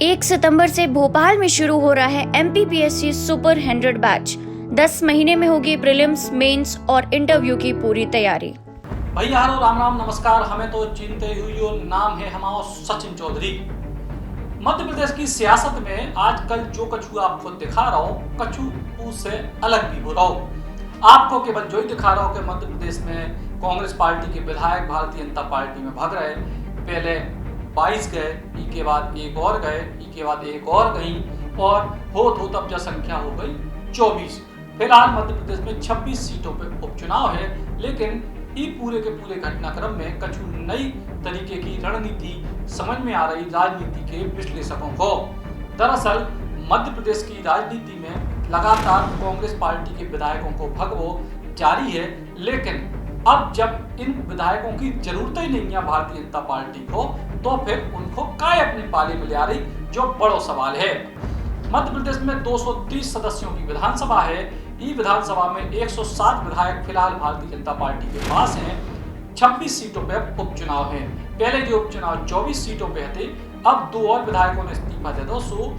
1 सितंबर से भोपाल में शुरू हो रहा है MPPSC सुपर 100 बैच। 10 महीने में होगी प्रीलिम्स, मेंस और इंटरव्यू की पूरी तैयारी। भैया हारो राम राम नमस्कार। हमें तो चिंते हुई नाम है हमारा सचिन चौधरी। मध्य प्रदेश की सियासत में आजकल जो कछु आपको दिखा रहा हूँ, कछु उससे अलग भी हो रहा हूँ। आपको केवल जो ही दिखा रहा हूँ कि मध्य प्रदेश में कांग्रेस पार्टी के विधायक भारतीय जनता पार्टी में भाग रहे। पहले 22 गए, इसके बाद एक और गए, इसके बाद एक और गई और हो तब जनसंख्या हो गई 24। फिलहाल मध्य प्रदेश में 26 सीटों पर उपचुनाव है, लेकिन ये पूरे के पूरे घटनाक्रम में कछु नई तरीके की रणनीति समझ में आ रही राजनीति के विश्लेषकों को। दरअसल मध्य प्रदेश की राजनीति में लगातार कांग्रेस पार्टी के विधायकों को भगवो जारी है, लेकिन अब जब इन विधायकों की जरूरत ही नहीं है भारतीय जनता पार्टी को, तो फिर उनको काय अपने पाले में ले आ रही, जो बड़ा सवाल है। मध्य प्रदेश में 230 सदस्यों की विधानसभा है। ये विधानसभा में 107 विधायक फिलहाल भारतीय जनता पार्टी के पास हैं। 26 सीटों पर उपचुनाव है। पहले जो उपचुनाव 24 सीटों पे थे, अब 2 और विधायकों ने इस्तीफा दे दो, सो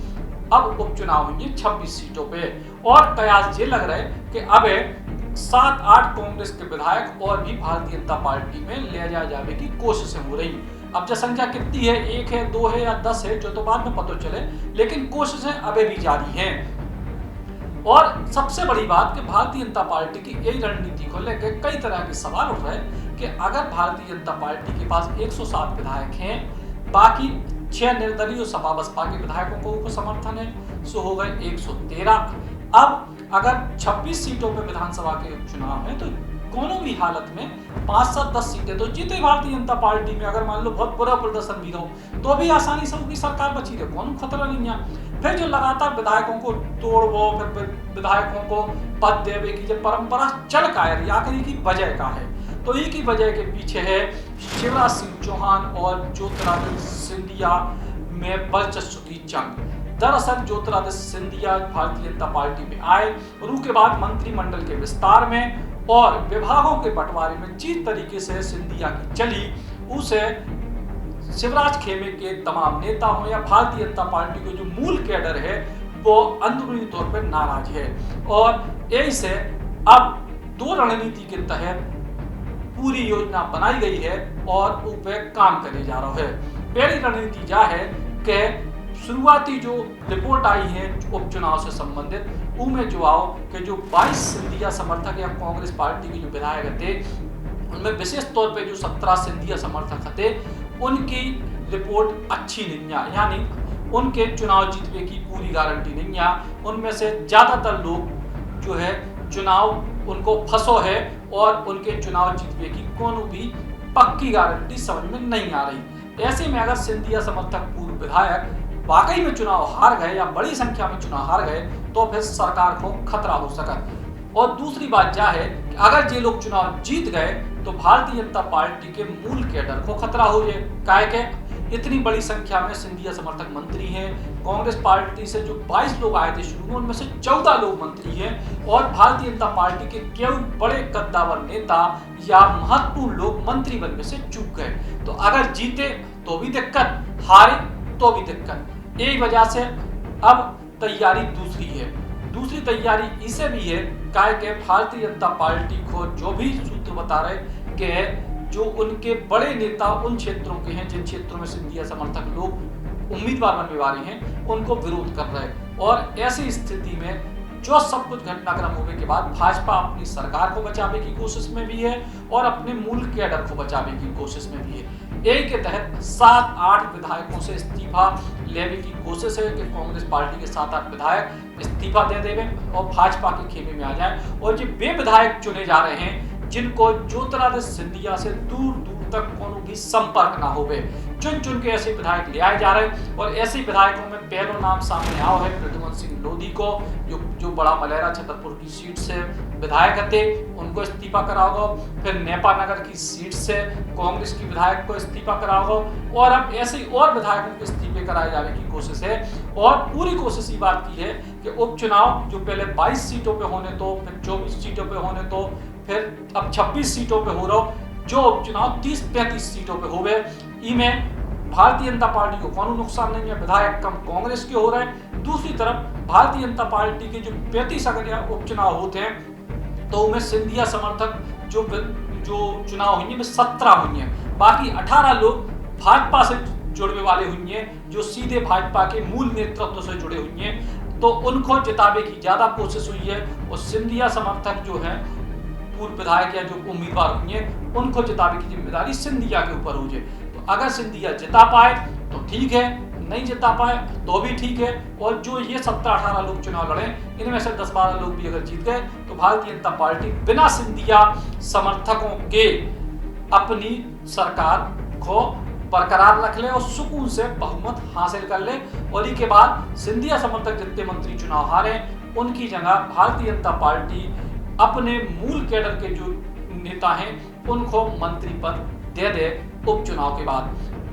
अब उपचुनाव होंगे 26 सीटों पे। और कयास ये लग रहा है कि अब 7-8 कांग्रेस के विधायक और भी भारतीय जनता पार्टी में ले जाने की कोशिशें हो रही। अब जनसंख्या कितनी है, 1 है, 2 है या 10 है, जो तो बाद में पता चले, लेकिन कोशिशें अभी भी जारी हैं। और सबसे बड़ी बात कि भारतीय जनता पार्टी की यही रणनीति को लेकर कई तरह के सवाल उठ रहे हैं कि अगर भारतीय जनता पार्टी के पास 107 विधायक हैं, बाकी 6 निर्दलीय सपा बसपा के विधायकों को समर्थन है, सो हो गए 113। अब अगर 26 सीटों पर विधानसभा के उपचुनाव है, तो कोनो भी हालत में 5-7-10 सीटें तो जीते भारतीय जनता पार्टी में। अगर मान लो बहुत बुरा प्रदर्शन भी हो, तो भी आसानी से उनकी सरकार बची रहे, कोनो खतरा नहीं है। फिर जो लगातार विधायकों को तोड़वो, फिर विधायकों को पद देवे की जो परंपरा चल का है, आखिर की वजह का है, तो ये की वजह के पीछे है शिवराज सिंह चौहान और ज्योतिरादित्य सिंधिया में वर्चस्व की जंग। दरअसल ज्योतिरादित्य सिंधिया भारतीय जनता पार्टी में आए और उसके बाद मंत्रिमंडल के विस्तार में और विभागों के बंटवारे में जिस तरीके से सिंधिया की चली, उसे शिवराज खेमे के तमाम नेता हो या भारतीय जनता पार्टी को जो मूल कैडर है, वो अंदरूनी तौर पर नाराज है। और यही से अब 2 रणनीति के तहत पूरी योजना बनाई गई है और उस पर काम करे जा रहा है। पहली रणनीति यह है कि शुरुआती जो रिपोर्ट आई है उपचुनाव से संबंधित, उनमें जो आओ कि जो 22 सिंधिया समर्थक या कांग्रेस पार्टी के जो विधायक थे, उनमें विशेष तौर पे जो 17 सिंधिया समर्थक थे, उनकी रिपोर्ट अच्छी नहीं है, यानी उनके चुनाव जीतने की पूरी गारंटी नहीं है। उनमें से ज्यादातर लोग जो है चुनाव उनको फंसो है और उनके चुनाव जीतने की कोनो भी पक्की गारंटी समझ में नहीं आ रही। ऐसे में अगर सिंधिया समर्थक पूर्व विधायक वाकई में चुनाव हार गए या बड़ी संख्या में चुनाव हार गए, तो फिर सरकार को खतरा हो सकता। और दूसरी बात यह है कि अगर ये लोग चुनाव जीत गए, तो भारतीय जनता पार्टी के मूल कैडर को खतरा हो जाए। काहे के इतनी बड़ी संख्या में सिंधिया समर्थक मंत्री हैं। कांग्रेस पार्टी से जो 22 लोग आए थे शुरू में, उनमें से 14 लोग मंत्री हैं और भारतीय जनता पार्टी के केवल बड़े कद्दावर नेता या महत्वपूर्ण लोग मंत्री बनने से चूक गए। तो अगर जीते तो भी दिक्कत, हारे तो भी दिक्कत। यही वजह से अब तैयारी दूसरी है। दूसरी तैयारी इसे भी है कि भारतीय जनता पार्टी को जो भी सूत्र बता रहे कि जो उनके बड़े नेता उन क्षेत्रों के हैं जिन क्षेत्रों में सिंधिया समर्थक लोग उम्मीदवार बनने वाले हैं, उनको विरोध कर रहे हैं। और ऐसी स्थिति में जो सब कुछ घटनाक्रम होने के बाद भाजपा अपनी सरकार को बचाने की कोशिश में भी है और अपने मूल कैडर को बचाने की कोशिश में भी है। यही के तहत 7-8 विधायकों से इस्तीफा लेने की कोशिश है कि कांग्रेस पार्टी के 7-8 विधायक इस्तीफा दे देवे और भाजपा के खेमे में आ जाए। और ये वे विधायक चुने जा रहे हैं जिनको ज्योतिरादित्य सिंधिया से दूर दूर तक कोनो भी संपर्क ना होवे। चुन चुन के ऐसे विधायक ले आए जा रहे हैं। और ऐसे विधायकों में पहला नाम सामने आओ है प्रद्युमन सिंह लोधी को, जो बड़ा मलेरा छतरपुर की सीट से विधायक थे, उनको इस्तीफा कराओगे। फिर नेपा नगर की सीट से कांग्रेस की विधायक को इस्तीफा कराओगे। और अब ऐसे और विधायकों को इस्तीफे कराए जाने की कोशिश है। और पूरी कोशिश ये बात की है कि उपचुनाव जो पहले 22 सीटों पे होने, तो फिर 24 सीटों पे होने, तो फिर अब 26 सीटों पे हो रहा, जो उपचुनाव 30-35 सीटों पे हो गए। इनमें भारतीय जनता पार्टी को कौन नुकसान नहीं है, विधायक कम कांग्रेस के हो रहे हैं। दूसरी तरफ भारतीय जनता पार्टी के जो 35 अगर उपचुनाव होते हैं तो उनमें सिंधिया समर्थक जो चुनाव हुई है 17 हुई है, बाकी 18 लोग भाजपा से जुड़ने वाले हुई हैं, जो सीधे भाजपा के मूल नेतृत्व से जुड़े हुई हैं, तो उनको जिताने की ज्यादा कोशिश हुई है। और सिंधिया समर्थक जो है पूर्व विधायक या जो उम्मीदवार हुई हैं उनको जिताने की जिम्मेदारी सिंधिया के ऊपर हो जाए। तो अगर सिंधिया जिता पाए तो ठीक है, नहीं जिता पाए तो भी ठीक है। और जो ये 17-18 लोग चुनाव लड़े, इनमें से 10-12 लोग भी अगर जीत गए तो भारतीय जनता पार्टी बिना सिंधिया समर्थकों के अपनी सरकार को बरकरार रख ले और सुकून से बहुमत हासिल कर ले। और इसके बाद सिंधिया समर्थक जितने मंत्री चुनाव हारे उनकी जगह भारतीय जनता पार्टी अपने मूल कैडर के जो नेता हैं उनको मंत्री पद दे दे उपचुनाव के बाद।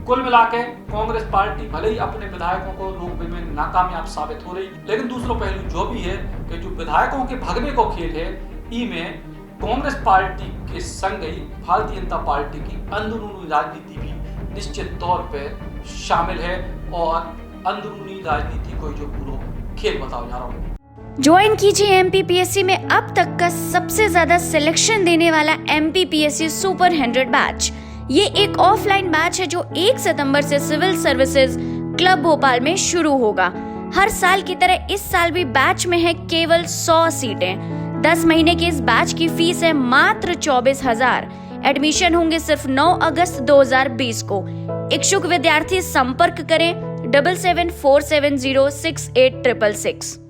कुल मिलाकर कांग्रेस पार्टी भले ही अपने विधायकों को रोकने में नाकामयाब साबित हो रही, लेकिन दूसरा पहलू जो भी है कि जो विधायकों के भगने को खेल है, इसमें कांग्रेस पार्टी के संग ही भारतीय जनता पार्टी की अंदरूनी राजनीति भी निश्चित तौर पर शामिल है। और अंदरूनी राजनीति को जो पूरा खेल बताओ जा रहा हूँ। ज्वाइन कीजिए MPPSC में अब तक का सबसे ज्यादा सिलेक्शन देने वाला MPPSC सुपर 100 बैच। ये एक ऑफलाइन बैच है जो 1 सितंबर से सिविल सर्विसेज क्लब भोपाल में शुरू होगा। हर साल की तरह इस साल भी बैच में है केवल 100 सीटें। 10 महीने के इस बैच की फीस है मात्र 24,000। एडमिशन होंगे सिर्फ 9 अगस्त 2020 को। इच्छुक विद्यार्थी संपर्क करें 7747068666।